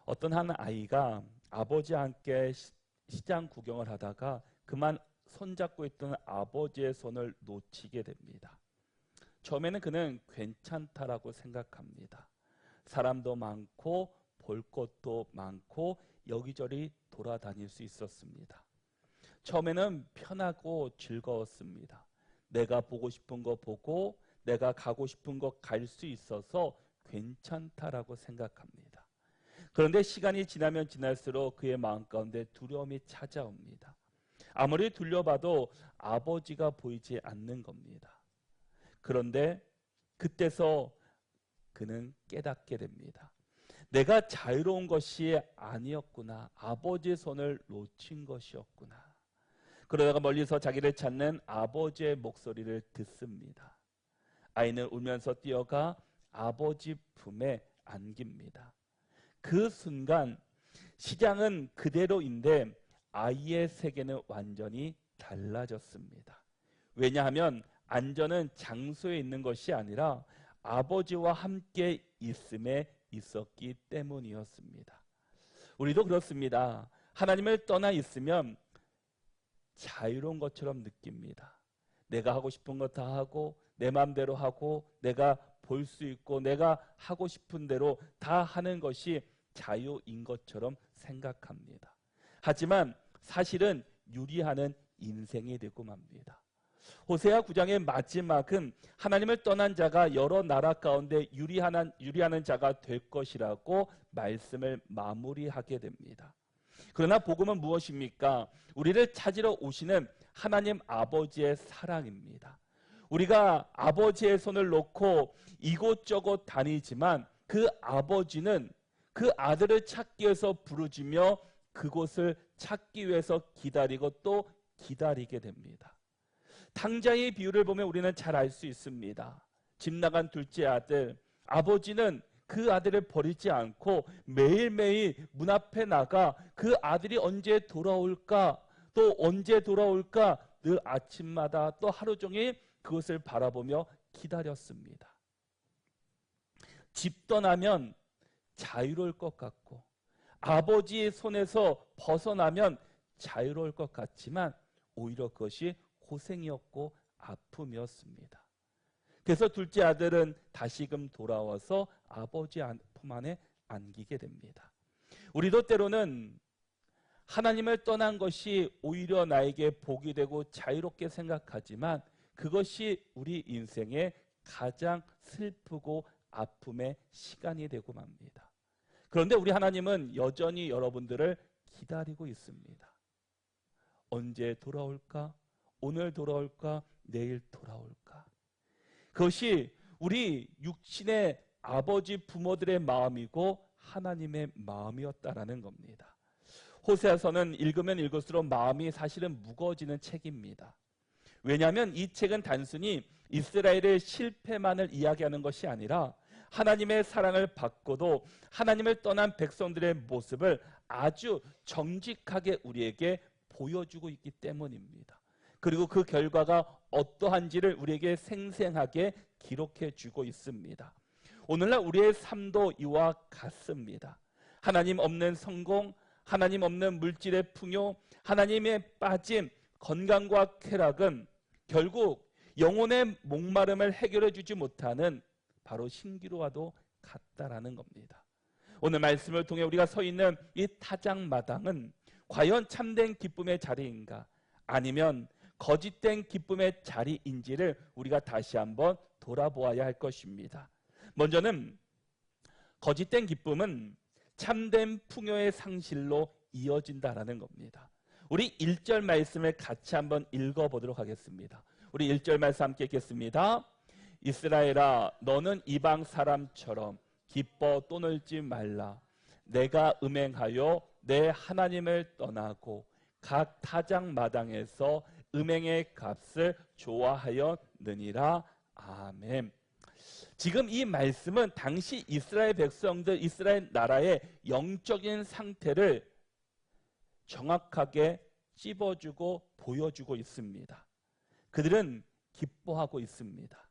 어떤 한 아이가 아버지와 함께 시장 구경을 하다가 그만 손잡고 있던 아버지의 손을 놓치게 됩니다. 처음에는 그는 괜찮다라고 생각합니다. 사람도 많고 볼 것도 많고 여기저기 돌아다닐 수 있었습니다. 처음에는 편하고 즐거웠습니다. 내가 보고 싶은 거 보고 내가 가고 싶은 거 갈 수 있어서 괜찮다라고 생각합니다. 그런데 시간이 지나면 지날수록 그의 마음 가운데 두려움이 찾아옵니다. 아무리 둘러봐도 아버지가 보이지 않는 겁니다. 그런데 그때서 그는 깨닫게 됩니다. 내가 자유로운 것이 아니었구나. 아버지의 손을 놓친 것이었구나. 그러다가 멀리서 자기를 찾는 아버지의 목소리를 듣습니다. 아이는 울면서 뛰어가 아버지 품에 안깁니다. 그 순간 시장은 그대로인데 아이의 세계는 완전히 달라졌습니다. 왜냐하면 안전은 장소에 있는 것이 아니라 아버지와 함께 있음에 있었기 때문이었습니다. 우리도 그렇습니다. 하나님을 떠나 있으면 자유로운 것처럼 느낍니다. 내가 하고 싶은 거 다 하고 내 마음대로 하고 내가 볼 수 있고 내가 하고 싶은 대로 다 하는 것이 자유인 것처럼 생각합니다. 하지만 사실은 유리하는 인생이 되고 맙니다. 호세아 9장의 마지막은 하나님을 떠난 자가 여러 나라 가운데 유리하는 자가 될 것이라고 말씀을 마무리하게 됩니다. 그러나 복음은 무엇입니까? 우리를 찾으러 오시는 하나님 아버지의 사랑입니다. 우리가 아버지의 손을 놓고 이곳저곳 다니지만 그 아버지는 그 아들을 찾기 위해서 부르짖며 그곳을 찾기 위해서 기다리고 또 기다리게 됩니다. 탕자의 비유를 보면 우리는 잘 알 수 있습니다. 집 나간 둘째 아들, 아버지는 그 아들을 버리지 않고 매일매일 문 앞에 나가 그 아들이 언제 돌아올까, 또 언제 돌아올까 늘 아침마다 또 하루 종일 그것을 바라보며 기다렸습니다. 집 떠나면 자유로울 것 같고 아버지의 손에서 벗어나면 자유로울 것 같지만 오히려 그것이 고생이었고 아픔이었습니다. 그래서 둘째 아들은 다시금 돌아와서 아버지 품 안에 안기게 됩니다. 우리도 때로는 하나님을 떠난 것이 오히려 나에게 복이 되고 자유롭게 생각하지만 그것이 우리 인생의 가장 슬프고 아픔의 시간이 되고 맙니다. 그런데 우리 하나님은 여전히 여러분들을 기다리고 있습니다. 언제 돌아올까? 오늘 돌아올까? 내일 돌아올까? 그것이 우리 육신의 아버지 부모들의 마음이고 하나님의 마음이었다라는 겁니다. 호세아서는 읽으면 읽을수록 마음이 사실은 무거워지는 책입니다. 왜냐하면 이 책은 단순히 이스라엘의 실패만을 이야기하는 것이 아니라 하나님의 사랑을 받고도 하나님을 떠난 백성들의 모습을 아주 정직하게 우리에게 보여주고 있기 때문입니다. 그리고 그 결과가 어떠한지를 우리에게 생생하게 기록해 주고 있습니다. 오늘날 우리의 삶도 이와 같습니다. 하나님 없는 성공, 하나님 없는 물질의 풍요, 하나님의 빠짐, 건강과 쾌락은 결국 영혼의 목마름을 해결해 주지 못하는 바로 신기루와도 같다라는 겁니다. 오늘 말씀을 통해 우리가 서 있는 이 타작마당은 과연 참된 기쁨의 자리인가 아니면 거짓된 기쁨의 자리인지를 우리가 다시 한번 돌아보아야 할 것입니다. 먼저는 거짓된 기쁨은 참된 풍요의 상실로 이어진다라는 겁니다. 우리 1절 말씀을 같이 한번 읽어보도록 하겠습니다. 우리 1절 말씀 함께 읽겠습니다. 이스라엘아 너는 이방 사람처럼 기뻐 떠놀지 말라. 내가 음행하여 내 하나님을 떠나고 각 타작마당에서 음행의 값을 좋아하였느니라. 아멘. 지금 이 말씀은 당시 이스라엘 백성들, 이스라엘 나라의 영적인 상태를 정확하게 찝어주고 보여주고 있습니다. 그들은 기뻐하고 있습니다.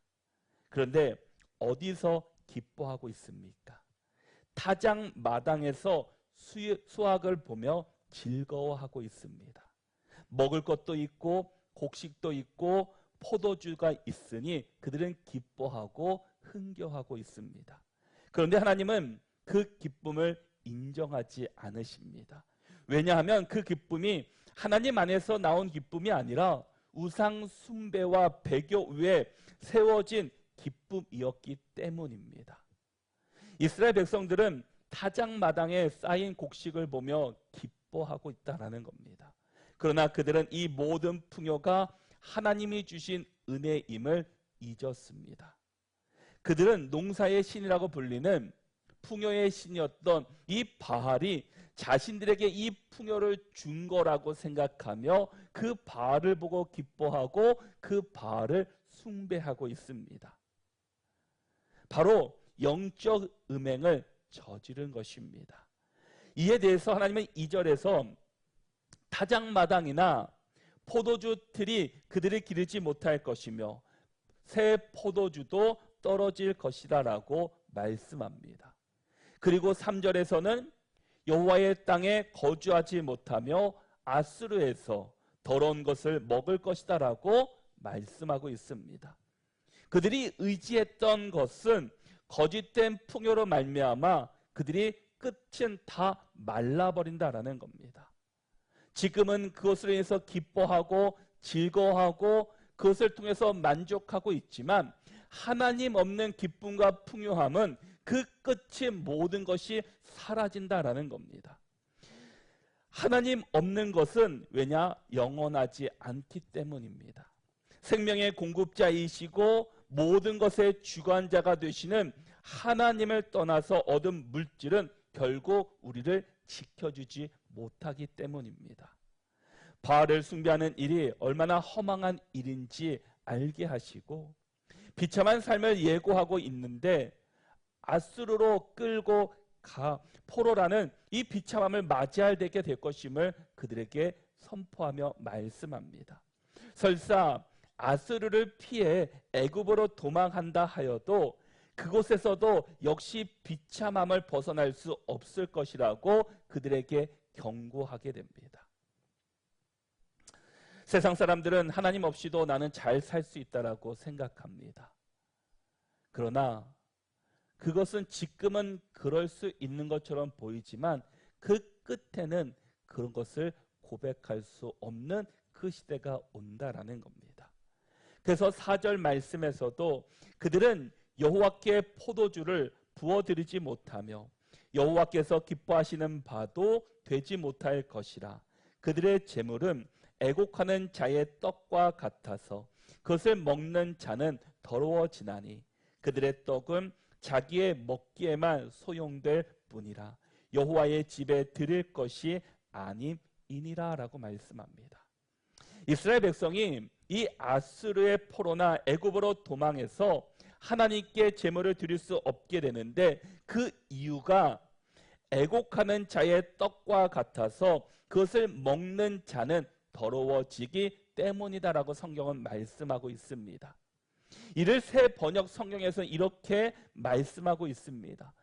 그런데 어디서 기뻐하고 있습니까? 타작마당에서 수확을 보며 즐거워하고 있습니다. 먹을 것도 있고 곡식도 있고 포도주가 있으니 그들은 기뻐하고 흥겨워하고 있습니다. 그런데 하나님은 그 기쁨을 인정하지 않으십니다. 왜냐하면 그 기쁨이 하나님 안에서 나온 기쁨이 아니라 우상 숭배와 배교 위에 세워진 기쁨이었기 때문입니다. 이스라엘 백성들은 타작마당에 쌓인 곡식을 보며 기뻐하고 있다는 겁니다. 그러나 그들은 이 모든 풍요가 하나님이 주신 은혜임을 잊었습니다. 그들은 농사의 신이라고 불리는 풍요의 신이었던 이 바알이 자신들에게 이 풍요를 준 거라고 생각하며 그 바알을 보고 기뻐하고 그 바알을 숭배하고 있습니다. 바로 영적 음행을 저지른 것입니다. 이에 대해서 하나님은 2절에서 타작마당이나 포도주 틀이 그들을 기르지 못할 것이며 새 포도주도 떨어질 것이다 라고 말씀합니다. 그리고 3절에서는 여호와의 땅에 거주하지 못하며 아수르에서 더러운 것을 먹을 것이다 라고 말씀하고 있습니다. 그들이 의지했던 것은 거짓된 풍요로 말미암아 그들이 끝은 다 말라버린다라는 겁니다. 지금은 그것으로 인해서 기뻐하고 즐거워하고 그것을 통해서 만족하고 있지만 하나님 없는 기쁨과 풍요함은 그 끝이 모든 것이 사라진다라는 겁니다. 하나님 없는 것은 왜냐? 영원하지 않기 때문입니다. 생명의 공급자이시고 모든 것의 주관자가 되시는 하나님을 떠나서 얻은 물질은 결국 우리를 지켜주지 못하기 때문입니다. 바알을 숭배하는 일이 얼마나 허망한 일인지 알게 하시고 비참한 삶을 예고하고 있는데 아수르로 끌고 가 포로라는 이 비참함을 맞이할 되게 될 것임을 그들에게 선포하며 말씀합니다. 설사 아수르를 피해 애굽으로 도망한다 하여도 그곳에서도 역시 비참함을 벗어날 수 없을 것이라고 그들에게 경고하게 됩니다. 세상 사람들은 하나님 없이도 나는 잘 살 수 있다라고 생각합니다. 그러나 그것은 지금은 그럴 수 있는 것처럼 보이지만 그 끝에는 그런 것을 고백할 수 없는 그 시대가 온다라는 겁니다. 그래서 4절 말씀에서도 그들은 여호와께 포도주를 부어드리지 못하며 여호와께서 기뻐하시는 바도 되지 못할 것이라. 그들의 재물은 애곡하는 자의 떡과 같아서 그것을 먹는 자는 더러워지나니 그들의 떡은 자기의 먹기에만 소용될 뿐이라. 여호와의 집에 드릴 것이 아님이니라 라고 말씀합니다. 이스라엘 백성이 이 아수르의 포로나 애굽으로 도망해서 하나님께 제물을 드릴 수 없게 되는데 그 이유가 애곡하는 자의 떡과 같아서 그것을 먹는 자는 더러워지기 때문이다라고 성경은 말씀하고 있습니다. 이를 새 번역 성경에서는 이렇게 말씀하고 있습니다.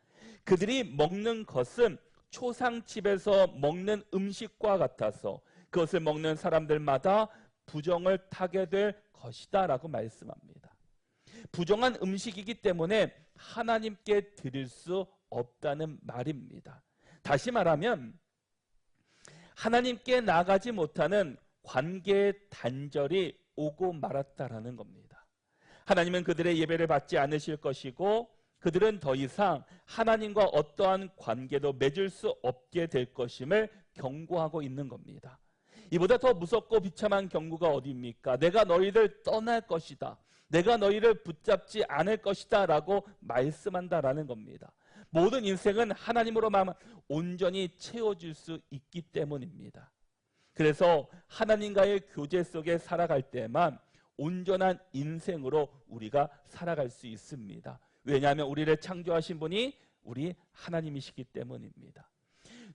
그들이 먹는 것은 초상집에서 먹는 음식과 같아서 그것을 먹는 사람들마다 부정을 타게 될 것이다 라고 말씀합니다. 부정한 음식이기 때문에 하나님께 드릴 수 없다는 말입니다. 다시 말하면 하나님께 나가지 못하는 관계의 단절이 오고 말았다라는 겁니다. 하나님은 그들의 예배를 받지 않으실 것이고 그들은 더 이상 하나님과 어떠한 관계도 맺을 수 없게 될 것임을 경고하고 있는 겁니다. 이보다 더 무섭고 비참한 경고가 어디입니까? 내가 너희를 떠날 것이다. 내가 너희를 붙잡지 않을 것이다 라고 말씀한다라는 겁니다. 모든 인생은 하나님으로만 온전히 채워질 수 있기 때문입니다. 그래서 하나님과의 교제 속에 살아갈 때만 온전한 인생으로 우리가 살아갈 수 있습니다. 왜냐하면 우리를 창조하신 분이 우리 하나님이시기 때문입니다.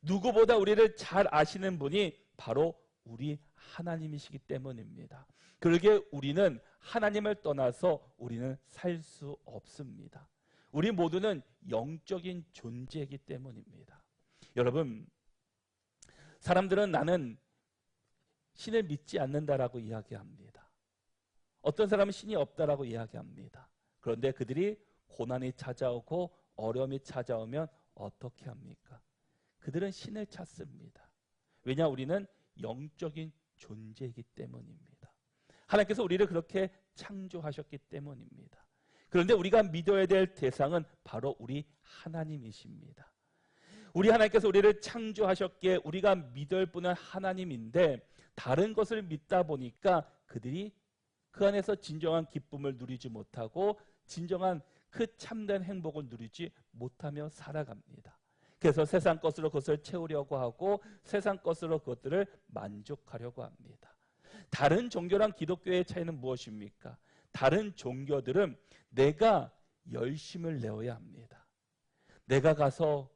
누구보다 우리를 잘 아시는 분이 바로 우리 하나님이시기 때문입니다. 그러기에 우리는 하나님을 떠나서 우리는 살 수 없습니다. 우리 모두는 영적인 존재이기 때문입니다. 여러분, 사람들은 나는 신을 믿지 않는다라고 이야기합니다. 어떤 사람은 신이 없다라고 이야기합니다. 그런데 그들이 고난이 찾아오고 어려움이 찾아오면 어떻게 합니까? 그들은 신을 찾습니다. 왜냐? 우리는 영적인 존재이기 때문입니다. 하나님께서 우리를 그렇게 창조하셨기 때문입니다. 그런데 우리가 믿어야 될 대상은 바로 우리 하나님이십니다. 우리 하나님께서 우리를 창조하셨기에 우리가 믿을 분은 하나님인데 다른 것을 믿다 보니까 그들이 그 안에서 진정한 기쁨을 누리지 못하고 진정한 그 참된 행복을 누리지 못하며 살아갑니다. 그래서 세상 것으로 그것을 채우려고 하고 세상 것으로 그것들을 만족하려고 합니다. 다른 종교랑 기독교의 차이는 무엇입니까? 다른 종교들은 내가 열심을 내어야 합니다. 내가 가서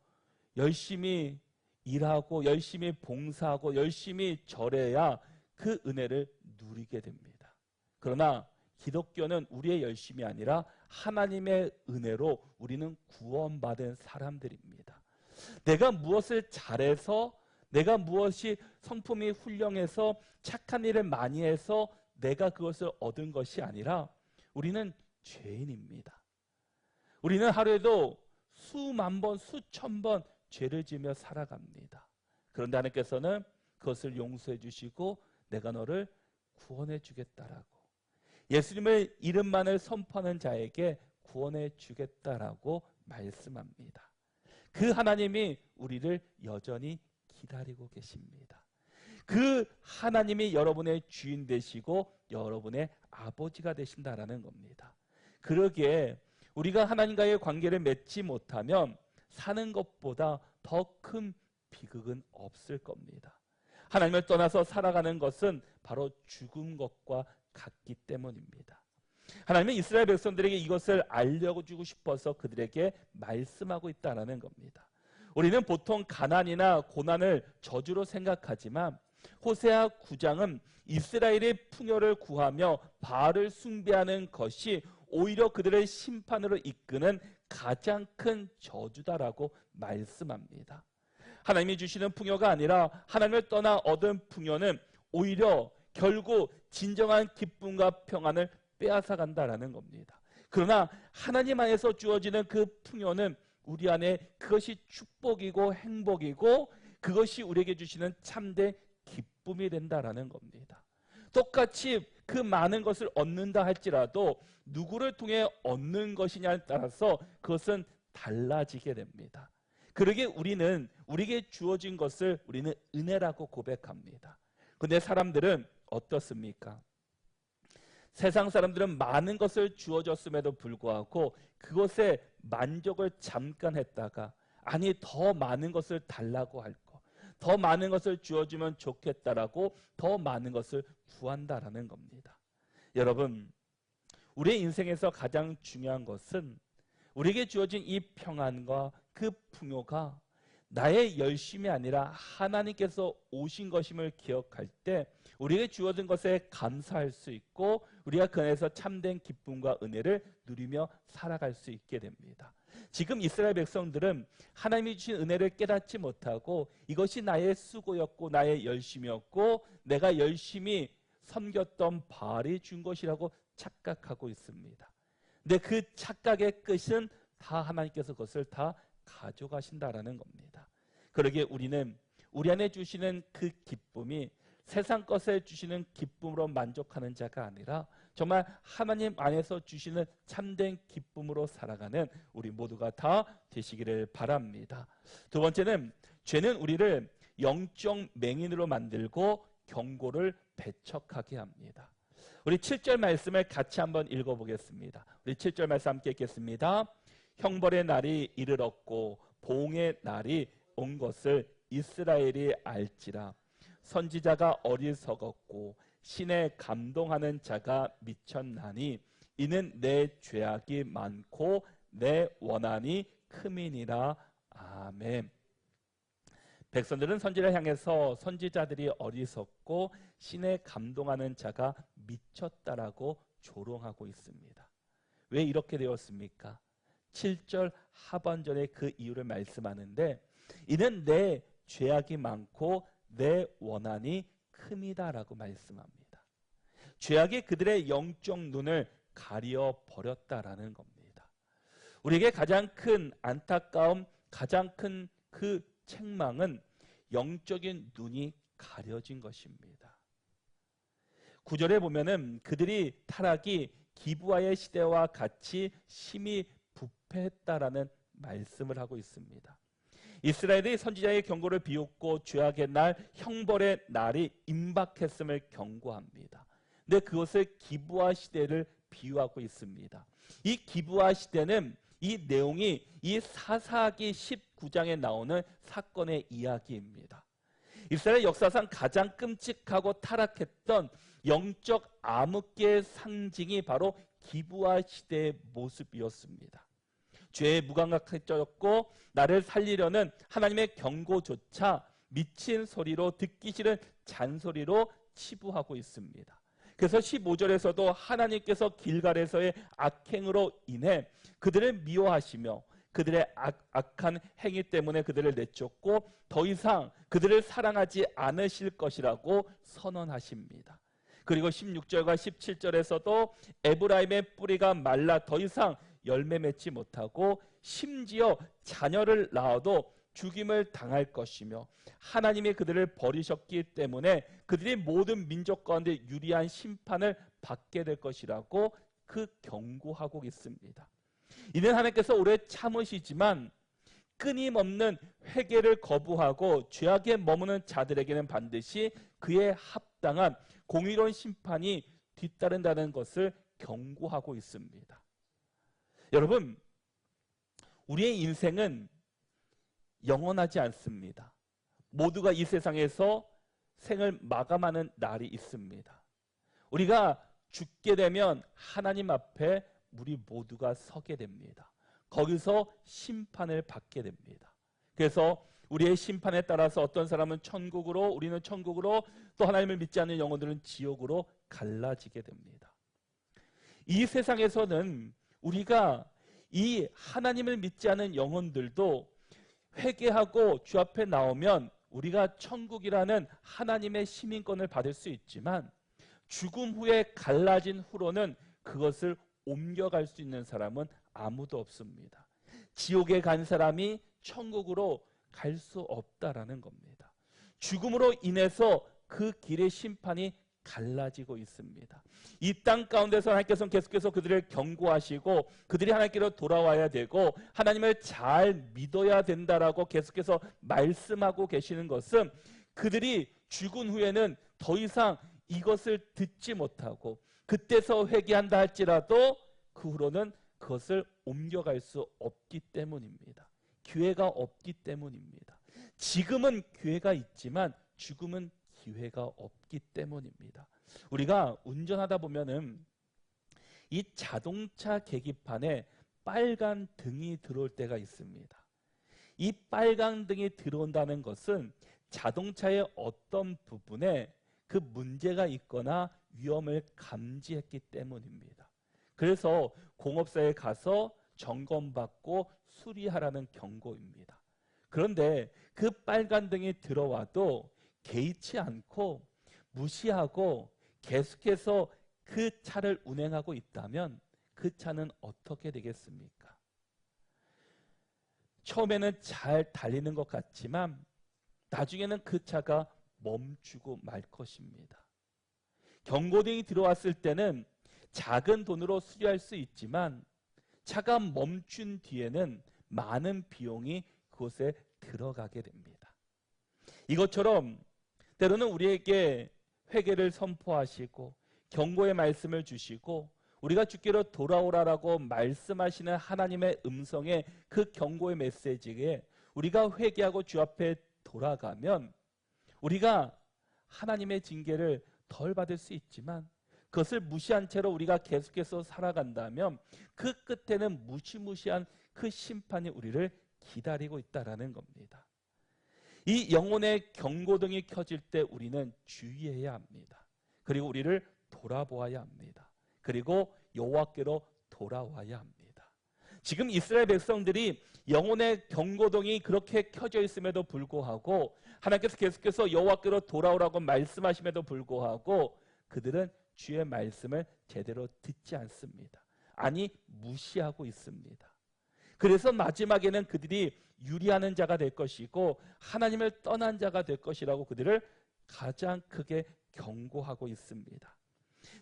열심히 일하고 열심히 봉사하고 열심히 절해야 그 은혜를 누리게 됩니다. 그러나 기독교는 우리의 열심이 아니라 하나님의 은혜로 우리는 구원받은 사람들입니다. 내가 무엇을 잘해서, 내가 무엇이 성품이 훌륭해서 착한 일을 많이 해서 내가 그것을 얻은 것이 아니라 우리는 죄인입니다. 우리는 하루에도 수만 번, 수천 번 죄를 지며 살아갑니다. 그런데 하나님께서는 그것을 용서해 주시고 내가 너를 구원해 주겠다라고, 예수님의 이름만을 선포하는 자에게 구원해 주겠다라고 말씀합니다. 그 하나님이 우리를 여전히 기다리고 계십니다. 그 하나님이 여러분의 주인 되시고 여러분의 아버지가 되신다라는 겁니다. 그러기에 우리가 하나님과의 관계를 맺지 못하면 사는 것보다 더 큰 비극은 없을 겁니다. 하나님을 떠나서 살아가는 것은 바로 죽은 것과 같기 때문입니다. 하나님은 이스라엘 백성들에게 이것을 알려주고 싶어서 그들에게 말씀하고 있다는 겁니다. 우리는 보통 가난이나 고난을 저주로 생각하지만 호세아 9장은 이스라엘의 풍요를 구하며 바알을 숭배하는 것이 오히려 그들의 심판으로 이끄는 가장 큰 저주다라고 말씀합니다. 하나님이 주시는 풍요가 아니라 하나님을 떠나 얻은 풍요는 오히려 결국 진정한 기쁨과 평안을 빼앗아간다라는 겁니다. 그러나 하나님 안에서 주어지는 그 풍요는 우리 안에 그것이 축복이고 행복이고 그것이 우리에게 주시는 참된 기쁨이 된다라는 겁니다. 똑같이 그 많은 것을 얻는다 할지라도 누구를 통해 얻는 것이냐에 따라서 그것은 달라지게 됩니다. 그러기에 우리는 우리에게 주어진 것을 우리는 은혜라고 고백합니다. 그런데 사람들은 어떻습니까? 세상 사람들은 많은 것을 주어졌음에도 불구하고 그것에 만족을 잠깐 했다가 아니 더 많은 것을 달라고 할 거, 더 많은 것을 주어주면 좋겠다라고 더 많은 것을 구한다라는 겁니다. 여러분, 우리의 인생에서 가장 중요한 것은 우리에게 주어진 이 평안과 그 풍요가 나의 열심이 아니라 하나님께서 오신 것임을 기억할 때 우리에게 주어진 것에 감사할 수 있고 우리가 그 안에서 참된 기쁨과 은혜를 누리며 살아갈 수 있게 됩니다. 지금 이스라엘 백성들은 하나님이 주신 은혜를 깨닫지 못하고 이것이 나의 수고였고 나의 열심이었고 내가 열심히 섬겼던 바알이 준 것이라고 착각하고 있습니다. 근데 그 착각의 끝은 다 하나님께서 그것을 다 가져가신다라는 겁니다. 그러기에 우리는 우리 안에 주시는 그 기쁨이 세상 것에 주시는 기쁨으로 만족하는 자가 아니라 정말 하나님 안에서 주시는 참된 기쁨으로 살아가는 우리 모두가 다 되시기를 바랍니다. 두 번째는 죄는 우리를 영적 맹인으로 만들고 경고를 배척하게 합니다. 우리 7절 말씀을 같이 한번 읽어보겠습니다. 우리 7절 말씀 함께 읽겠습니다. 형벌의 날이 이르렀고 보응의 날이 온 것을 이스라엘이 알지라. 선지자가 어리석었고 신에 감동하는 자가 미쳤나니 이는 내 죄악이 많고 내 원한이 크민이라. 아멘. 백성들은 선지자를 향해서 선지자들이 어리석고 신에 감동하는 자가 미쳤다라고 조롱하고 있습니다. 왜 이렇게 되었습니까? 7절 하반절에 그 이유를 말씀하는데 이는 내 죄악이 많고 내 원한이 큼이다라고 말씀합니다. 죄악이 그들의 영적 눈을 가려 버렸다라는 겁니다. 우리에게 가장 큰 안타까움, 가장 큰 그 책망은 영적인 눈이 가려진 것입니다. 9절에 보면은 그들이 타락이 기브아의 시대와 같이 심히 부패했다라는 말씀을 하고 있습니다. 이스라엘이 선지자의 경고를 비웃고 죄악의 날, 형벌의 날이 임박했음을 경고합니다. 근데 그것을 기브아 시대를 비유하고 있습니다. 이 기브아 시대는 이 내용이 이 사사기 19장에 나오는 사건의 이야기입니다. 이스라엘 역사상 가장 끔찍하고 타락했던 영적 암흑기의 상징이 바로 기브아 시대의 모습이었습니다. 죄에 무감각해졌고 나를 살리려는 하나님의 경고조차 미친 소리로, 듣기 싫은 잔소리로 치부하고 있습니다. 그래서 15절에서도 하나님께서 길갈에서의 악행으로 인해 그들을 미워하시며 그들의 악한 행위 때문에 그들을 내쫓고 더 이상 그들을 사랑하지 않으실 것이라고 선언하십니다. 그리고 16절과 17절에서도 에브라임의 뿌리가 말라 더 이상 열매 맺지 못하고 심지어 자녀를 낳아도 죽임을 당할 것이며 하나님이 그들을 버리셨기 때문에 그들이 모든 민족 가운데 유리한 심판을 받게 될 것이라고 그 경고하고 있습니다. 이는 하나님께서 오래 참으시지만 끊임없는 회개를 거부하고 죄악에 머무는 자들에게는 반드시 그에 합당한 공의로운 심판이 뒤따른다는 것을 경고하고 있습니다. 여러분, 우리의 인생은 영원하지 않습니다. 모두가 이 세상에서 생을 마감하는 날이 있습니다. 우리가 죽게 되면 하나님 앞에 우리 모두가 서게 됩니다. 거기서 심판을 받게 됩니다. 그래서 우리의 심판에 따라서 어떤 사람은 천국으로, 우리는 천국으로, 또 하나님을 믿지 않는 영혼들은 지옥으로 갈라지게 됩니다. 이 세상에서는 우리가 이 하나님을 믿지 않은 영혼들도 회개하고 주 앞에 나오면 우리가 천국이라는 하나님의 시민권을 받을 수 있지만 죽음 후에 갈라진 후로는 그것을 옮겨갈 수 있는 사람은 아무도 없습니다. 지옥에 간 사람이 천국으로 갈 수 없다라는 겁니다. 죽음으로 인해서 그 길의 심판이 갈라지고 있습니다. 이 땅 가운데서 하나님께서는 계속해서 그들을 경고하시고 그들이 하나님께로 돌아와야 되고 하나님을 잘 믿어야 된다라고 계속해서 말씀하고 계시는 것은 그들이 죽은 후에는 더 이상 이것을 듣지 못하고 그때서 회개한다 할지라도 그 후로는 그것을 옮겨갈 수 없기 때문입니다. 기회가 없기 때문입니다. 지금은 기회가 있지만 죽음은 기회가 없기 때문입니다. 우리가 운전하다 보면은 이 자동차 계기판에 빨간 등이 들어올 때가 있습니다. 이 빨간 등이 들어온다는 것은 자동차의 어떤 부분에 그 문제가 있거나 위험을 감지했기 때문입니다. 그래서 공업사에 가서 점검받고 수리하라는 경고입니다. 그런데 그 빨간 등이 들어와도 개의치 않고 무시하고 계속해서 그 차를 운행하고 있다면 그 차는 어떻게 되겠습니까? 처음에는 잘 달리는 것 같지만 나중에는 그 차가 멈추고 말 것입니다. 경고등이 들어왔을 때는 작은 돈으로 수리할 수 있지만 차가 멈춘 뒤에는 많은 비용이 그곳에 들어가게 됩니다. 이것처럼 때로는 우리에게 회개를 선포하시고 경고의 말씀을 주시고 우리가 주께로 돌아오라라고 말씀하시는 하나님의 음성의 그 경고의 메시지에 우리가 회개하고 주 앞에 돌아가면 우리가 하나님의 징계를 덜 받을 수 있지만 그것을 무시한 채로 우리가 계속해서 살아간다면 그 끝에는 무시무시한 그 심판이 우리를 기다리고 있다라는 겁니다. 이 영혼의 경고등이 켜질 때 우리는 주의해야 합니다. 그리고 우리를 돌아보아야 합니다. 그리고 여호와께로 돌아와야 합니다. 지금 이스라엘 백성들이 영혼의 경고등이 그렇게 켜져 있음에도 불구하고 하나님께서 계속해서 여호와께로 돌아오라고 말씀하심에도 불구하고 그들은 주의 말씀을 제대로 듣지 않습니다. 아니, 무시하고 있습니다. 그래서 마지막에는 그들이 유리하는 자가 될 것이고 하나님을 떠난 자가 될 것이라고 그들을 가장 크게 경고하고 있습니다.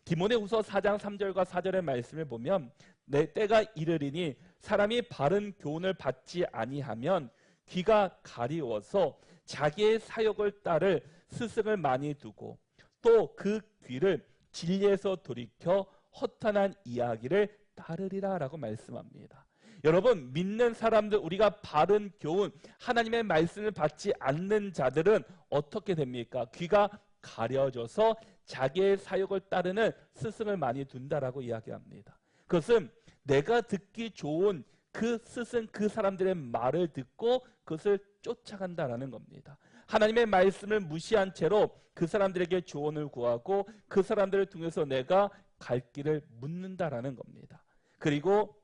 디모데후서 4장 3절과 4절의 말씀을 보면 내 때가 이르리니 사람이 바른 교훈을 받지 아니하면 귀가 가리워서 자기의 사욕을 따를 스승을 많이 두고 또 그 귀를 진리에서 돌이켜 허탄한 이야기를 따르리라 라고 말씀합니다. 여러분, 믿는 사람들, 우리가 바른 교훈, 하나님의 말씀을 받지 않는 자들은 어떻게 됩니까? 귀가 가려져서 자기의 사욕을 따르는 스승을 많이 둔다라고 이야기합니다. 그것은 내가 듣기 좋은 그 스승, 그 사람들의 말을 듣고 그것을 쫓아간다라는 겁니다. 하나님의 말씀을 무시한 채로 그 사람들에게 조언을 구하고 그 사람들을 통해서 내가 갈 길을 묻는다라는 겁니다. 그리고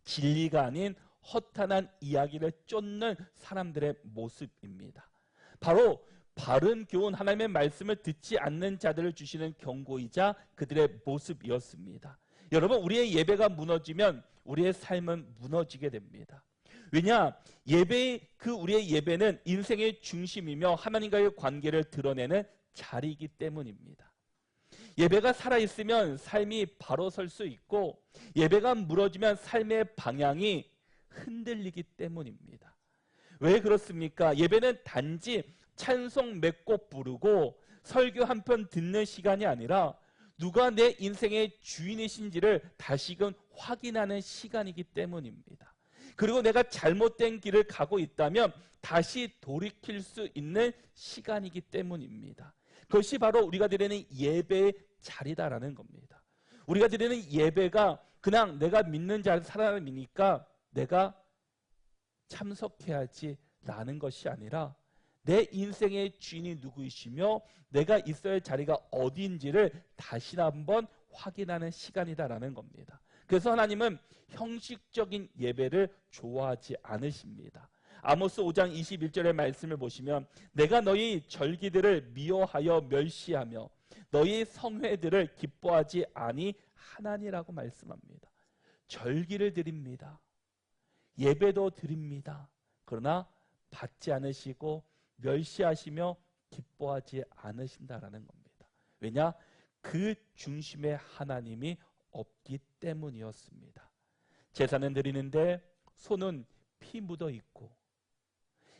진리가 아닌 허탄한 이야기를 쫓는 사람들의 모습입니다. 바로 바른 교훈, 하나님의 말씀을 듣지 않는 자들을 주시는 경고이자 그들의 모습이었습니다. 여러분, 우리의 예배가 무너지면 우리의 삶은 무너지게 됩니다. 왜냐? 우리의 예배는 인생의 중심이며 하나님과의 관계를 드러내는 자리이기 때문입니다. 예배가 살아있으면 삶이 바로 설 수 있고 예배가 무너지면 삶의 방향이 흔들리기 때문입니다. 왜 그렇습니까? 예배는 단지 찬송 몇 곡 부르고 설교 한 편 듣는 시간이 아니라 누가 내 인생의 주인이신지를 다시금 확인하는 시간이기 때문입니다. 그리고 내가 잘못된 길을 가고 있다면 다시 돌이킬 수 있는 시간이기 때문입니다. 그것이 바로 우리가 드리는 예배의 자리다라는 겁니다. 우리가 드리는 예배가 그냥 내가 믿는 사람이니까 내가 참석해야지 라는 것이 아니라 내 인생의 주인이 누구이시며 내가 있어야 할 자리가 어디인지를 다시 한번 확인하는 시간이다라는 겁니다. 그래서 하나님은 형식적인 예배를 좋아하지 않으십니다. 아모스 5장 21절의 말씀을 보시면 내가 너희 절기들을 미워하여 멸시하며 너희 성회들을 기뻐하지 아니하나니라고 말씀합니다. 절기를 드립니다. 예배도 드립니다. 그러나 받지 않으시고 멸시하시며 기뻐하지 않으신다라는 겁니다. 왜냐? 그 중심에 하나님이 없기 때문이었습니다. 제사는 드리는데 손은 피 묻어 있고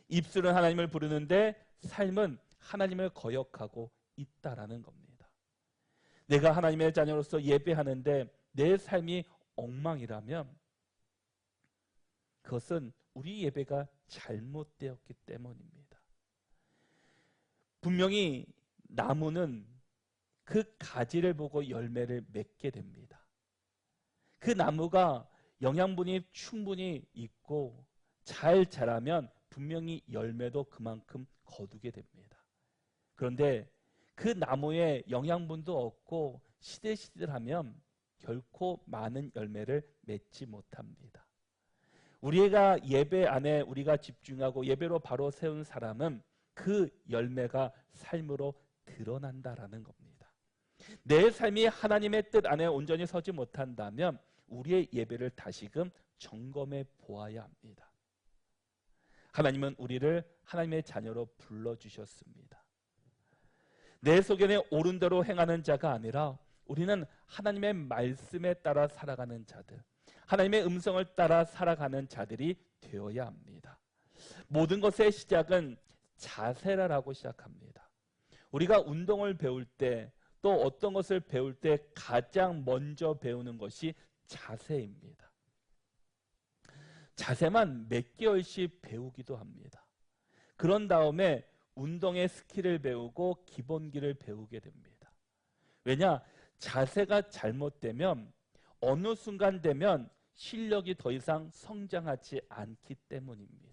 입술은 하나님을 부르는데 삶은 하나님을 거역하고 있다라는 겁니다. 내가 하나님의 자녀로서 예배하는데 내 삶이 엉망이라면 그것은 우리 예배가 잘못되었기 때문입니다. 분명히 나무는 그 가지를 보고 열매를 맺게 됩니다. 그 나무가 영양분이 충분히 있고 잘 자라면 분명히 열매도 그만큼 거두게 됩니다. 그런데 그 나무에 영양분도 없고 시들시들하면 결코 많은 열매를 맺지 못합니다. 우리가 예배 안에 우리가 집중하고 예배로 바로 세운 사람은 그 열매가 삶으로 드러난다라는 겁니다. 내 삶이 하나님의 뜻 안에 온전히 서지 못한다면 우리의 예배를 다시금 점검해 보아야 합니다. 하나님은 우리를 하나님의 자녀로 불러주셨습니다. 내 속에 옳은 대로 행하는 자가 아니라 우리는 하나님의 말씀에 따라 살아가는 자들, 하나님의 음성을 따라 살아가는 자들이 되어야 합니다. 모든 것의 시작은 자세라고 시작합니다. 우리가 운동을 배울 때 또 어떤 것을 배울 때 가장 먼저 배우는 것이 자세입니다. 자세만 몇 개월씩 배우기도 합니다. 그런 다음에 운동의 스킬을 배우고 기본기를 배우게 됩니다. 왜냐? 자세가 잘못되면 어느 순간 되면 실력이 더 이상 성장하지 않기 때문입니다.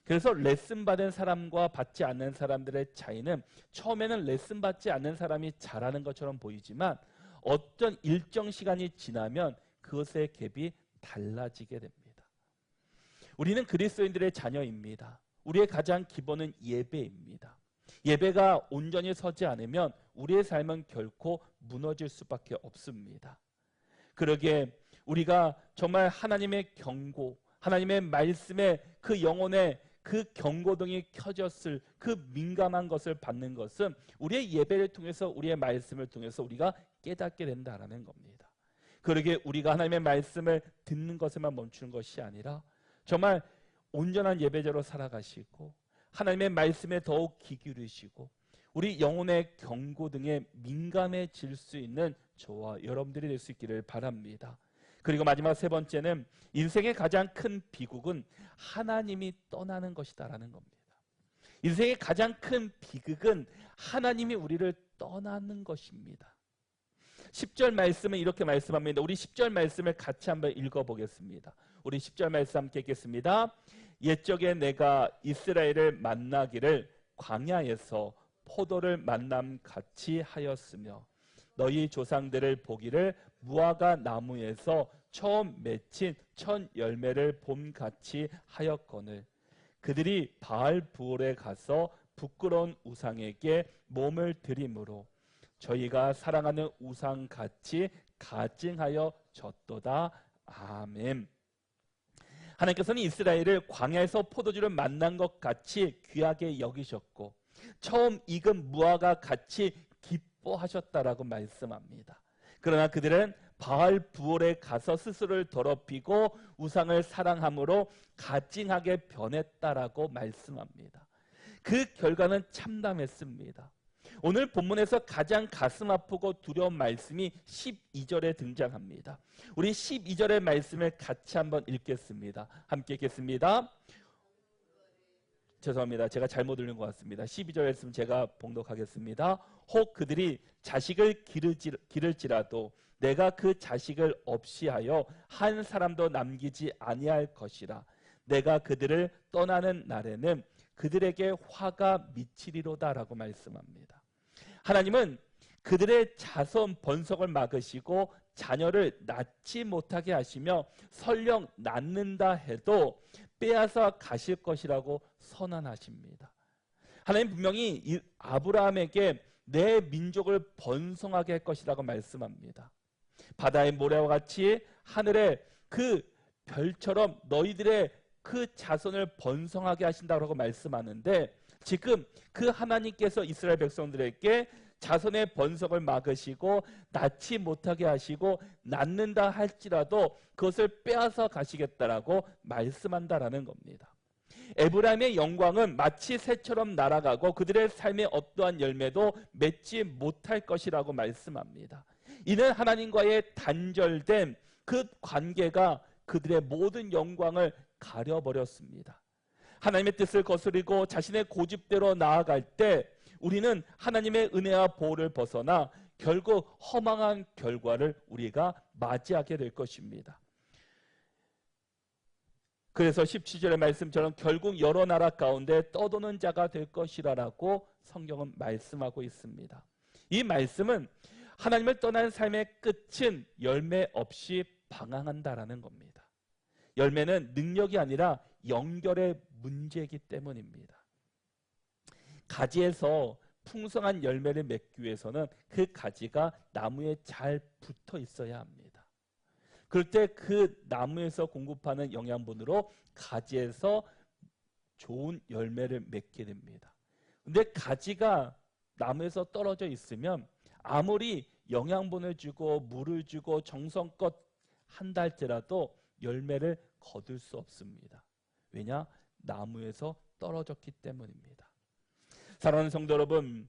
그래서 레슨 받은 사람과 받지 않는 사람들의 차이는 처음에는 레슨 받지 않는 사람이 잘하는 것처럼 보이지만 어떤 일정 시간이 지나면 그것의 갭이 달라지게 됩니다. 우리는 그리스도인들의 자녀입니다. 우리의 가장 기본은 예배입니다. 예배가 온전히 서지 않으면 우리의 삶은 결코 무너질 수밖에 없습니다. 그러기에 우리가 정말 하나님의 경고, 하나님의 말씀에 그 영혼의 그 경고등이 켜졌을 그 민감한 것을 받는 것은 우리의 예배를 통해서, 우리의 말씀을 통해서 우리가 깨닫게 된다는 겁니다. 그러기에 우리가 하나님의 말씀을 듣는 것에만 멈추는 것이 아니라 정말 온전한 예배자로 살아가시고 하나님의 말씀에 더욱 귀 기울이시고 우리 영혼의 경고등에 민감해질 수 있는 저와 여러분들이 될 수 있기를 바랍니다. 그리고 마지막 세 번째는 인생의 가장 큰 비극은 하나님이 떠나는 것이다라는 겁니다. 인생의 가장 큰 비극은 하나님이 우리를 떠나는 것입니다. 10절 말씀은 이렇게 말씀합니다. 우리 10절 말씀을 같이 한번 읽어보겠습니다. 우리 10절 말씀 함께 읽겠습니다. 옛적에 내가 이스라엘을 만나기를 광야에서 포도를 만남같이 하였으며 너희 조상들을 보기를 무화과 나무에서 처음 맺힌 첫 열매를 봄같이 하였거늘 그들이 바알 부올에 가서 부끄러운 우상에게 몸을 드림으로 저희가 사랑하는 우상같이 가증하여 졌도다. 아멘. 하나님께서는 이스라엘을 광야에서 포도주를 만난 것 같이 귀하게 여기셨고 처음 익은 무화과 같이 기뻐하셨다라고 말씀합니다. 그러나 그들은 바알 부올에 가서 스스로를 더럽히고 우상을 사랑함으로 가증하게 변했다라고 말씀합니다. 그 결과는 참담했습니다. 오늘 본문에서 가장 가슴 아프고 두려운 말씀이 12절에 등장합니다. 우리 12절의 말씀을 같이 한번 읽겠습니다. 함께 읽겠습니다. 죄송합니다. 제가 잘못 읽은 것 같습니다. 12절 말씀 제가 봉독하겠습니다. 혹 그들이 자식을 기를지라도 내가 그 자식을 없이 하여 한 사람도 남기지 아니할 것이라. 내가 그들을 떠나는 날에는 그들에게 화가 미치리로다라고 말씀합니다. 하나님은 그들의 자손 번성을 막으시고 자녀를 낳지 못하게 하시며 설령 낳는다 해도 빼앗아 가실 것이라고 선언하십니다. 하나님 분명히 아브라함에게 내 민족을 번성하게 할 것이라고 말씀합니다. 바다의 모래와 같이 하늘의 그 별처럼 너희들의 그 자손을 번성하게 하신다고 말씀하는데 지금 그 하나님께서 이스라엘 백성들에게 자손의 번성을 막으시고 낳지 못하게 하시고 낳는다 할지라도 그것을 빼앗아 가시겠다라고 말씀한다라는 겁니다. 에브라임의 영광은 마치 새처럼 날아가고 그들의 삶의 어떠한 열매도 맺지 못할 것이라고 말씀합니다. 이는 하나님과의 단절된 그 관계가 그들의 모든 영광을 가려버렸습니다. 하나님의 뜻을 거스르고 자신의 고집대로 나아갈 때 우리는 하나님의 은혜와 보호를 벗어나 결국 허망한 결과를 우리가 맞이하게 될 것입니다. 그래서 17절의 말씀처럼 결국 여러 나라 가운데 떠도는 자가 될 것이라고 성경은 말씀하고 있습니다. 이 말씀은 하나님을 떠난 삶의 끝은 열매 없이 방황한다라는 겁니다. 열매는 능력이 아니라 연결의 문제이기 때문입니다. 가지에서 풍성한 열매를 맺기 위해서는 그 가지가 나무에 잘 붙어 있어야 합니다. 그럴 때 그 나무에서 공급하는 영양분으로 가지에서 좋은 열매를 맺게 됩니다. 근데 가지가 나무에서 떨어져 있으면 아무리 영양분을 주고 물을 주고 정성껏 한다 할지라도 열매를 거둘 수 없습니다. 왜냐? 나무에서 떨어졌기 때문입니다. 사랑하는 성도 여러분,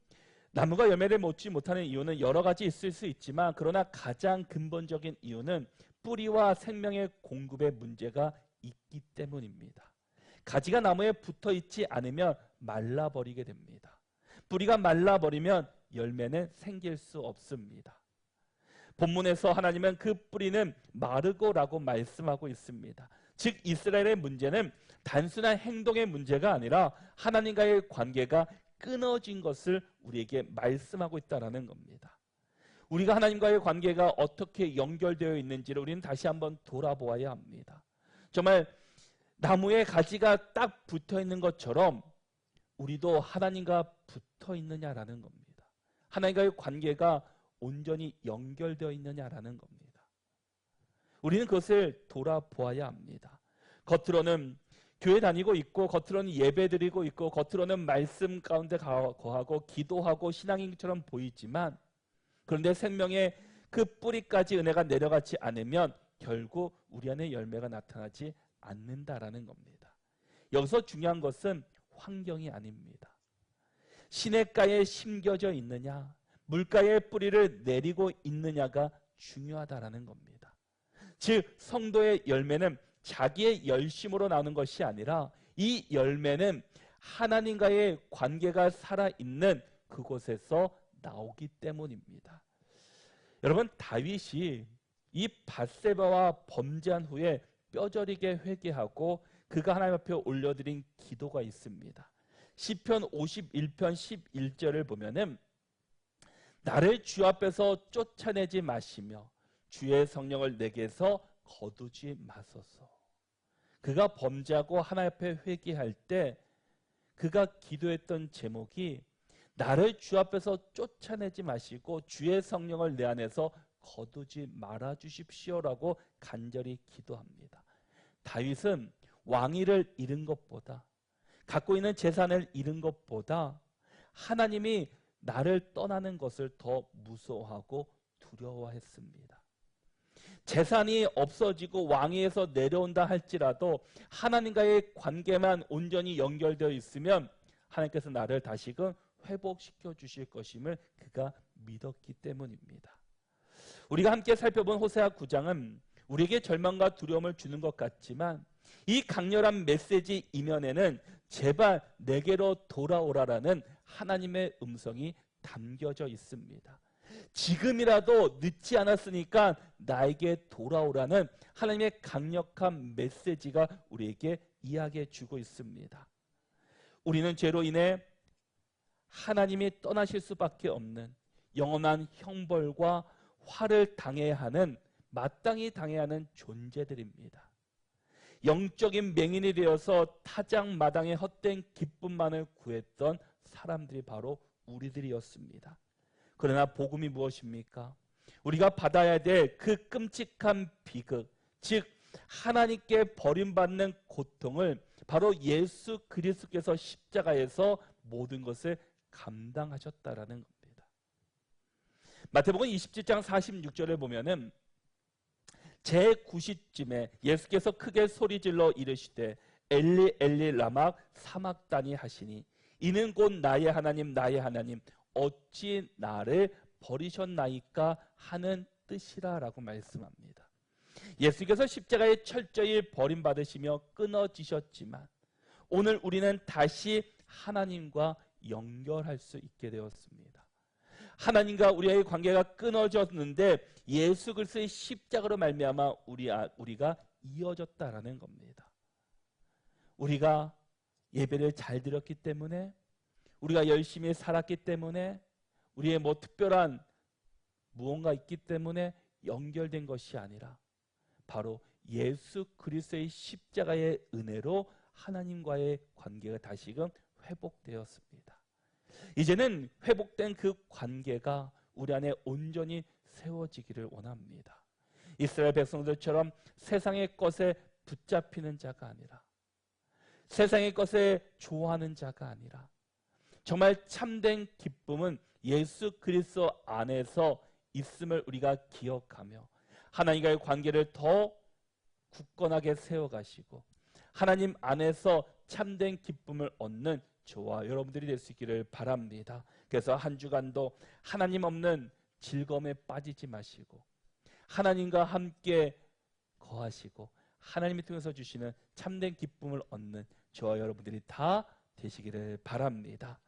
나무가 열매를 맺지 못하는 이유는 여러 가지 있을 수 있지만 그러나 가장 근본적인 이유는 뿌리와 생명의 공급에 문제가 있기 때문입니다. 가지가 나무에 붙어 있지 않으면 말라버리게 됩니다. 뿌리가 말라버리면 열매는 생길 수 없습니다. 본문에서 하나님은 그 뿌리는 마르고라고 말씀하고 있습니다. 즉 이스라엘의 문제는 단순한 행동의 문제가 아니라 하나님과의 관계가 끊어진 것을 우리에게 말씀하고 있다는 겁니다. 우리가 하나님과의 관계가 어떻게 연결되어 있는지를 우리는 다시 한번 돌아보아야 합니다. 정말 나무에 가지가 딱 붙어 있는 것처럼 우리도 하나님과 붙어 있느냐라는 겁니다. 하나님과의 관계가 온전히 연결되어 있느냐라는 겁니다. 우리는 그것을 돌아보아야 합니다. 겉으로는 교회 다니고 있고, 겉으로는 예배 드리고 있고, 겉으로는 말씀 가운데 거하고 기도하고 신앙인처럼 보이지만, 그런데 생명의 그 뿌리까지 은혜가 내려가지 않으면 결국 우리 안에 열매가 나타나지 않는다라는 겁니다. 여기서 중요한 것은 환경이 아닙니다. 시냇가에 심겨져 있느냐, 물가에 뿌리를 내리고 있느냐가 중요하다라는 겁니다. 즉 성도의 열매는 자기의 열심으로 나오는 것이 아니라 이 열매는 하나님과의 관계가 살아있는 그곳에서 나오기 때문입니다. 여러분, 다윗이 이 밧세바와 범죄한 후에 뼈저리게 회개하고 그가 하나님 앞에 올려드린 기도가 있습니다. 시편 51편 11절을 보면은 나를 주 앞에서 쫓아내지 마시며 주의 성령을 내게서 거두지 마소서. 그가 범죄하고 하나님 앞에 회개할 때 그가 기도했던 제목이 나를 주 앞에서 쫓아내지 마시고 주의 성령을 내 안에서 거두지 말아 주십시오라고 간절히 기도합니다. 다윗은 왕위를 잃은 것보다, 갖고 있는 재산을 잃은 것보다 하나님이 나를 떠나는 것을 더 무서워하고 두려워했습니다. 재산이 없어지고 왕위에서 내려온다 할지라도 하나님과의 관계만 온전히 연결되어 있으면 하나님께서 나를 다시금 회복시켜 주실 것임을 그가 믿었기 때문입니다. 우리가 함께 살펴본 호세아 9장은 우리에게 절망과 두려움을 주는 것 같지만 이 강렬한 메시지 이면에는 제발 내게로 돌아오라라는 하나님의 음성이 담겨져 있습니다. 지금이라도 늦지 않았으니까 나에게 돌아오라는 하나님의 강력한 메시지가 우리에게 이야기해 주고 있습니다. 우리는 죄로 인해 하나님이 떠나실 수밖에 없는 영원한 형벌과 화를 당해야 하는, 마땅히 당해야 하는 존재들입니다. 영적인 맹인이 되어서 타작마당의 헛된 기쁨만을 구했던 사람들이 바로 우리들이었습니다. 그러나 복음이 무엇입니까? 우리가 받아야 될 그 끔찍한 비극, 즉 하나님께 버림받는 고통을 바로 예수 그리스도께서 십자가에서 모든 것을 감당하셨다라는 겁니다. 마태복음 27장 46절에 보면은 제9시쯤에 예수께서 크게 소리질러 이르시되 엘리 엘리 라마 사막다니 하시니 이는 곧 나의 하나님 나의 하나님 어찌 나를 버리셨나이까 하는 뜻이라 라고 말씀합니다. 예수께서 십자가에 철저히 버림받으시며 끊어지셨지만 오늘 우리는 다시 하나님과 연결할 수 있게 되었습니다. 하나님과 우리의 관계가 끊어졌는데 예수 그리스도의 십자가로 말미암아 우리가 이어졌다라는 겁니다. 우리가 예배를 잘 드렸기 때문에, 우리가 열심히 살았기 때문에, 우리의 뭐 특별한 무언가 있기 때문에 연결된 것이 아니라 바로 예수 그리스도의 십자가의 은혜로 하나님과의 관계가 다시금 회복되었습니다. 이제는 회복된 그 관계가 우리 안에 온전히 세워지기를 원합니다. 이스라엘 백성들처럼 세상의 것에 붙잡히는 자가 아니라, 세상의 것에 좋아하는 자가 아니라, 정말 참된 기쁨은 예수 그리스도 안에서 있음을 우리가 기억하며 하나님과의 관계를 더 굳건하게 세워가시고 하나님 안에서 참된 기쁨을 얻는 저와 여러분들이 될 수 있기를 바랍니다. 그래서 한 주간도 하나님 없는 즐거움에 빠지지 마시고 하나님과 함께 거하시고 하나님이 통해서 주시는 참된 기쁨을 얻는 저와 여러분들이 다 되시기를 바랍니다.